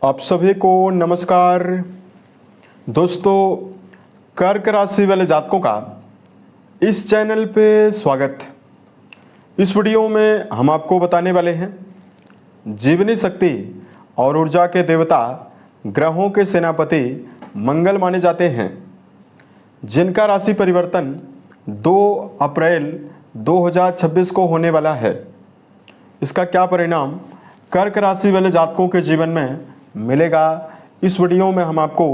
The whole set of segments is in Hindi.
आप सभी को नमस्कार। दोस्तों, कर्क राशि वाले जातकों का इस चैनल पे स्वागत। इस वीडियो में हम आपको बताने वाले हैं जीवनी शक्ति और ऊर्जा के देवता ग्रहों के सेनापति मंगल माने जाते हैं, जिनका राशि परिवर्तन 2 अप्रैल 2026 को होने वाला है। इसका क्या परिणाम कर्क राशि वाले जातकों के जीवन में मिलेगा, इस वीडियो में हम आपको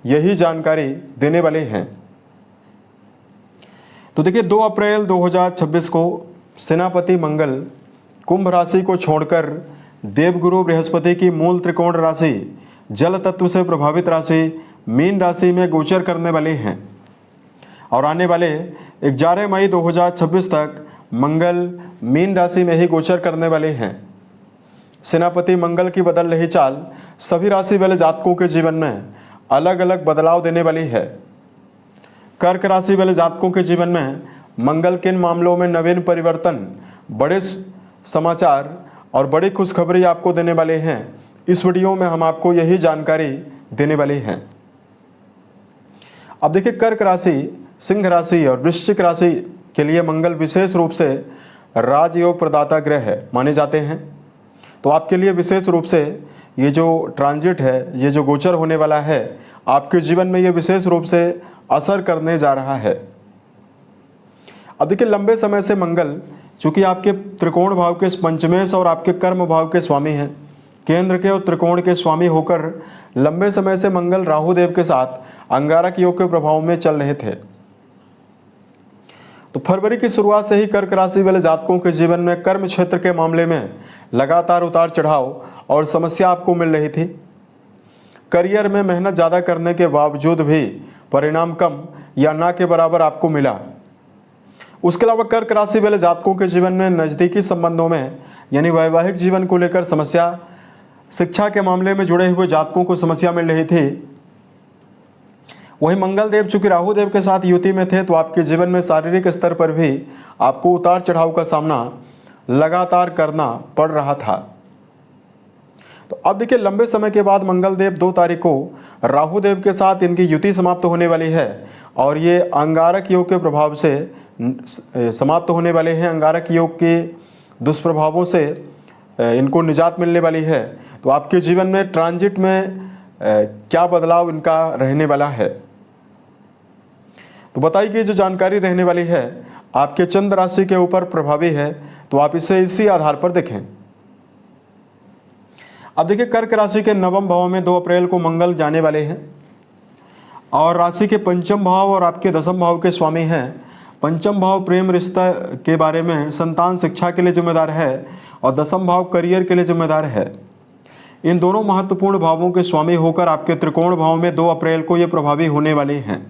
यही जानकारी देने वाले हैं। तो देखिए, 2 अप्रैल 2026 को सेनापति मंगल कुंभ राशि को छोड़कर देवगुरु बृहस्पति की मूल त्रिकोण राशि जल तत्व से प्रभावित राशि मीन राशि में गोचर करने वाले हैं और आने वाले 11 मई 2026 तक मंगल मीन राशि में ही गोचर करने वाले हैं। सेनापति मंगल की बदल रही चाल सभी राशि वाले जातकों के जीवन में अलग अलग बदलाव देने वाली है। कर्क राशि वाले जातकों के जीवन में मंगल किन मामलों में नवीन परिवर्तन, बड़े समाचार और बड़ी खुशखबरी आपको देने वाले हैं, इस वीडियो में हम आपको यही जानकारी देने वाले हैं। अब देखिए, कर्क राशि, सिंह राशि और वृश्चिक राशि के लिए मंगल विशेष रूप से राजयोग प्रदाता ग्रह माने जाते हैं। तो आपके लिए विशेष रूप से ये जो ट्रांजिट है, ये जो गोचर होने वाला है, आपके जीवन में ये विशेष रूप से असर करने जा रहा है। अब देखिए, लंबे समय से मंगल चूंकि आपके त्रिकोण भाव के पंचमेश और आपके कर्म भाव के स्वामी हैं, केंद्र के और त्रिकोण के स्वामी होकर लंबे समय से मंगल राहु देव के साथ अंगारक योग के प्रभाव में चल रहे थे। तो फरवरी की शुरुआत से ही कर्क राशि वाले जातकों के जीवन में कर्म क्षेत्र के मामले में लगातार उतार चढ़ाव और समस्या आपको मिल रही थी। करियर में मेहनत ज़्यादा करने के बावजूद भी परिणाम कम या ना के बराबर आपको मिला। उसके अलावा कर्क राशि वाले जातकों के जीवन में नज़दीकी संबंधों में यानी वैवाहिक जीवन को लेकर समस्या, शिक्षा के मामले में जुड़े हुए जातकों को समस्या मिल रही थी। वहीं मंगल देव चूंकि राहु देव के साथ युति में थे, तो आपके जीवन में शारीरिक स्तर पर भी आपको उतार चढ़ाव का सामना लगातार करना पड़ रहा था। तो अब देखिए, लंबे समय के बाद मंगल देव 2 तारीख को राहु देव के साथ इनकी युति समाप्त होने वाली है और ये अंगारक योग के प्रभाव से समाप्त होने वाले हैं। अंगारक योग के दुष्प्रभावों से इनको निजात मिलने वाली है। तो आपके जीवन में ट्रांजिट में क्या बदलाव इनका रहने वाला है, तो बताई गई जो जानकारी रहने वाली है आपके चंद्र राशि के ऊपर प्रभावी है, तो आप इसे इसी आधार पर देखें। अब देखिए, कर्क राशि के नवम भाव में 2 अप्रैल को मंगल जाने वाले हैं और राशि के पंचम भाव और आपके दसम भाव के स्वामी हैं। पंचम भाव प्रेम रिश्ता के बारे में, संतान शिक्षा के लिए जिम्मेदार है और दसम भाव करियर के लिए जिम्मेदार है। इन दोनों महत्वपूर्ण भावों के स्वामी होकर आपके त्रिकोण भाव में 2 अप्रैल को ये प्रभावी होने वाले हैं।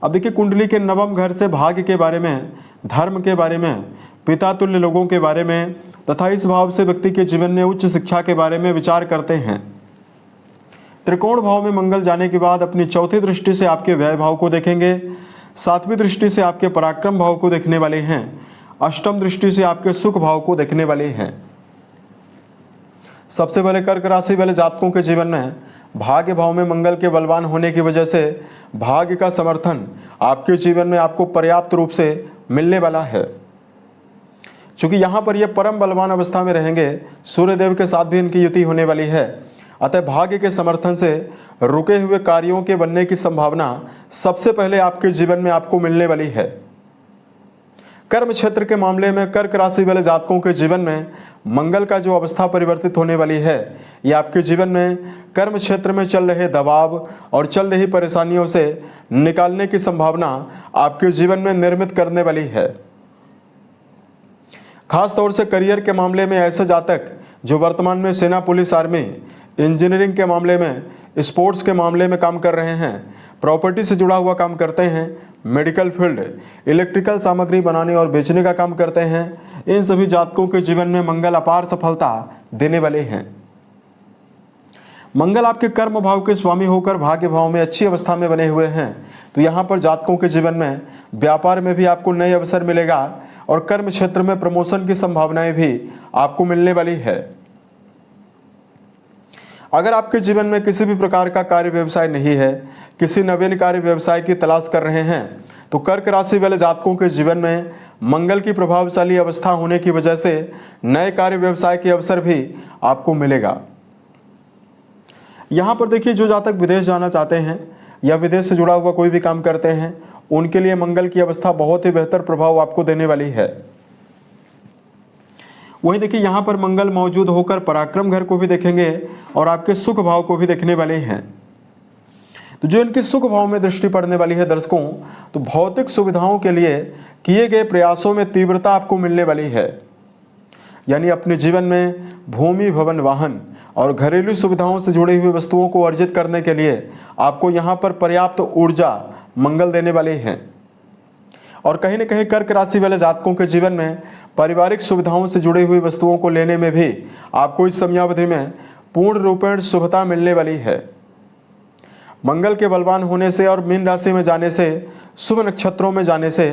अब देखिए, कुंडली के नवम घर से भाग्य के बारे में, धर्म के बारे में, पिता तुल्य लोगों के बारे में तथा इस भाव से व्यक्ति के जीवन में उच्च शिक्षा के बारे में विचार करते हैं। त्रिकोण भाव में मंगल जाने के बाद अपनी चौथी दृष्टि से आपके व्यय भाव को देखेंगे, 7वीं दृष्टि से आपके पराक्रम भाव को देखने वाले हैं, अष्टम दृष्टि से आपके सुख भाव को देखने वाले हैं। सबसे पहले कर्क राशि वाले जातकों के जीवन में भाग्य भाव में मंगल के बलवान होने की वजह से भाग्य का समर्थन आपके जीवन में आपको पर्याप्त रूप से मिलने वाला है। चूंकि यहाँ पर ये परम बलवान अवस्था में रहेंगे, सूर्य देव के साथ भी इनकी युति होने वाली है, अतः भाग्य के समर्थन से रुके हुए कार्यों के बनने की संभावना सबसे पहले आपके जीवन में आपको मिलने वाली है। कर्म क्षेत्र के मामले में कर्क राशि वाले जातकों के जीवन में मंगल का जो अवस्था परिवर्तित होने वाली है, ये आपके जीवन में कर्म क्षेत्र में चल रहे दबाव और चल रही परेशानियों से निकालने की संभावना आपके जीवन में निर्मित करने वाली है। खास तौर से करियर के मामले में ऐसे जातक जो वर्तमान में सेना, पुलिस, आर्मी, इंजीनियरिंग के मामले में, स्पोर्ट्स के मामले में काम कर रहे हैं, प्रॉपर्टी से जुड़ा हुआ काम करते हैं, मेडिकल फील्ड, इलेक्ट्रिकल सामग्री बनाने और बेचने का काम करते हैं, इन सभी जातकों के जीवन में मंगल अपार सफलता देने वाले हैं। मंगल आपके कर्म भाव के स्वामी होकर भाग्य भाव में अच्छी अवस्था में बने हुए हैं, तो यहाँ पर जातकों के जीवन में व्यापार में भी आपको नए अवसर मिलेगा और कर्म क्षेत्र में प्रमोशन की संभावनाएं भी आपको मिलने वाली है। अगर आपके जीवन में किसी भी प्रकार का कार्य व्यवसाय नहीं है, किसी नवीन कार्य व्यवसाय की तलाश कर रहे हैं, तो कर्क राशि वाले जातकों के जीवन में मंगल की प्रभावशाली अवस्था होने की वजह से नए कार्य व्यवसाय के अवसर भी आपको मिलेगा। यहाँ पर देखिए, जो जातक विदेश जाना चाहते हैं या विदेश से जुड़ा हुआ कोई भी काम करते हैं, उनके लिए मंगल की अवस्था बहुत ही बेहतर प्रभाव आपको देने वाली है। वहीं देखिए, यहाँ पर मंगल मौजूद होकर पराक्रम घर को भी देखेंगे और आपके सुख भाव को भी देखने वाले हैं। तो जो इनके सुख भाव में दृष्टि पड़ने वाली है दर्शकों, तो भौतिक सुविधाओं के लिए किए गए प्रयासों में तीव्रता आपको मिलने वाली है। यानी अपने जीवन में भूमि, भवन, वाहन और घरेलू सुविधाओं से जुड़ी हुई वस्तुओं को अर्जित करने के लिए आपको यहाँ पर पर्याप्त ऊर्जा मंगल देने वाले हैं। और कहीं न कहीं कर्क राशि वाले जातकों के जीवन में पारिवारिक सुविधाओं से जुड़ी हुई वस्तुओं को लेने में भी आपको इस समयावधि में पूर्ण रूपेण शुभता मिलने वाली है। मंगल के बलवान होने से और मीन राशि में जाने से, शुभ नक्षत्रों में जाने से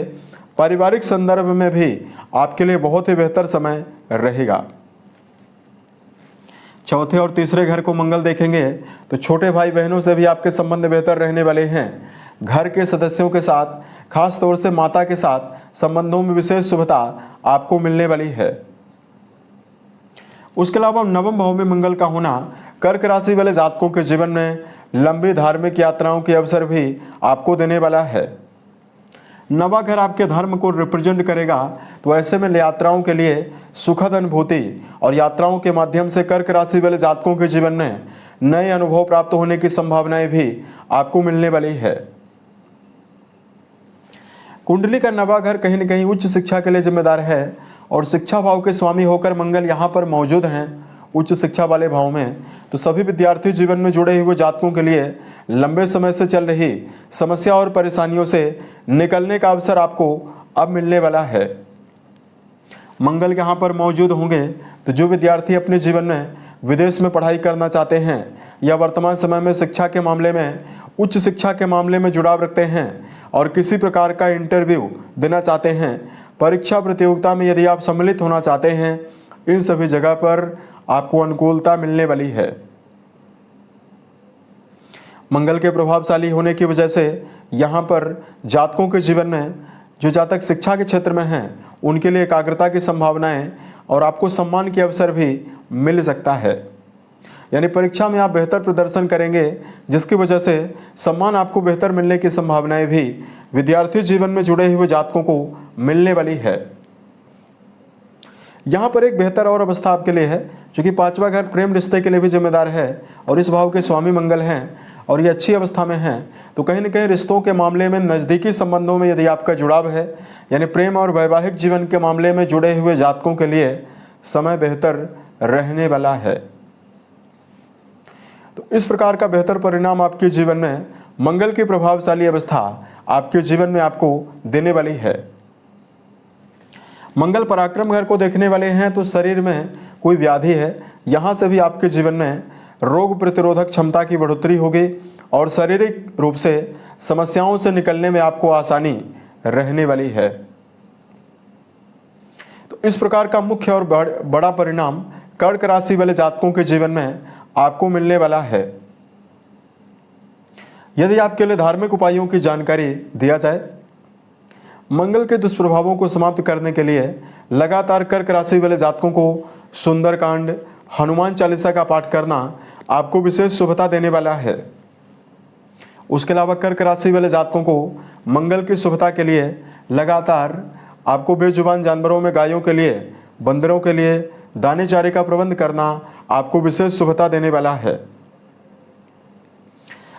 पारिवारिक संदर्भ में भी आपके लिए बहुत ही बेहतर समय रहेगा। चौथे और तीसरे घर को मंगल देखेंगे तो छोटे भाई बहनों से भी आपके संबंध बेहतर रहने वाले हैं। घर के सदस्यों के साथ, खास तौर से माता के साथ संबंधों में विशेष शुभता आपको मिलने वाली है। उसके अलावा नवम भाव में मंगल का होना कर्क राशि वाले जातकों के जीवन में लंबी धार्मिक यात्राओं के अवसर भी आपको देने वाला है। नवा घर आपके धर्म को रिप्रेजेंट करेगा, तो ऐसे में यात्राओं के लिए सुखद अनुभूति और यात्राओं के माध्यम से कर्क राशि वाले जातकों के जीवन में नए अनुभव प्राप्त होने की संभावनाएं भी आपको मिलने वाली है। कुंडली का नवा घर कहीं न कहीं उच्च शिक्षा के लिए जिम्मेदार है और शिक्षा भाव के स्वामी होकर मंगल यहाँ पर मौजूद हैं उच्च शिक्षा वाले भाव में। तो सभी विद्यार्थी जीवन में जुड़े हुए जातकों के लिए लंबे समय से चल रही समस्या और परेशानियों से निकलने का अवसर आपको अब मिलने वाला है। मंगल यहाँ पर मौजूद होंगे तो जो विद्यार्थी अपने जीवन में विदेश में पढ़ाई करना चाहते हैं या वर्तमान समय में शिक्षा के मामले में, उच्च शिक्षा के मामले में जुड़ाव रखते हैं और किसी प्रकार का इंटरव्यू देना चाहते हैं, परीक्षा प्रतियोगिता में यदि आप सम्मिलित होना चाहते हैं, इन सभी जगह पर आपको अनुकूलता मिलने वाली है। मंगल के प्रभावशाली होने की वजह से यहाँ पर जातकों के जीवन में, जो जातक शिक्षा के क्षेत्र में हैं, उनके लिए एकाग्रता की संभावनाएं और आपको सम्मान के अवसर भी मिल सकता है। यानी परीक्षा में आप बेहतर प्रदर्शन करेंगे, जिसकी वजह से सम्मान आपको बेहतर मिलने की संभावनाएं भी विद्यार्थी जीवन में जुड़े हुए जातकों को मिलने वाली है। यहाँ पर एक बेहतर और अवस्था आपके लिए है, क्योंकि पांचवा घर प्रेम रिश्ते के लिए भी जिम्मेदार है और इस भाव के स्वामी मंगल हैं और ये अच्छी अवस्था में हैं। तो कहीं न कहीं रिश्तों के मामले में, नज़दीकी संबंधों में यदि आपका जुड़ाव है, यानी प्रेम और वैवाहिक जीवन के मामले में जुड़े हुए जातकों के लिए समय बेहतर रहने वाला है। तो इस प्रकार का बेहतर परिणाम आपके जीवन में मंगल की प्रभावशाली अवस्था आपके जीवन में आपको देने वाली है। मंगल पराक्रम घर को देखने वाले हैं तो शरीर में कोई व्याधि है, यहाँ से भी आपके जीवन में रोग प्रतिरोधक क्षमता की बढ़ोतरी होगी और शारीरिक रूप से समस्याओं से निकलने में आपको आसानी रहने वाली है। तो इस प्रकार का मुख्य और बड़ा परिणाम कर्क राशि वाले जातकों के जीवन में आपको मिलने वाला है। यदि आपके लिए धार्मिक उपायों की जानकारी दिया जाए, मंगल के दुष्प्रभावों को समाप्त करने के लिए लगातार कर्क राशि वाले जातकों को सुंदरकांड, हनुमान चालीसा का पाठ करना आपको विशेष शुभता देने वाला है। उसके अलावा कर्क राशि वाले जातकों को मंगल की शुभता के लिए लगातार आपको बेजुबान जानवरों में गायों के लिए, बंदरों के लिए दाने चारे का प्रबंध करना आपको विशेष शुभता देने वाला है।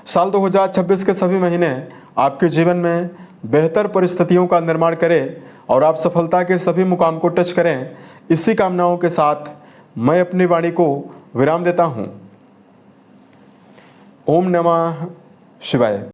साल 2026 के सभी महीने आपके जीवन में बेहतर परिस्थितियों का निर्माण करें और आप सफलता के सभी मुकाम को टच करें। इसी कामनाओं के साथ मैं अपनी वाणी को विराम देता हूं। ओम नमः शिवाय।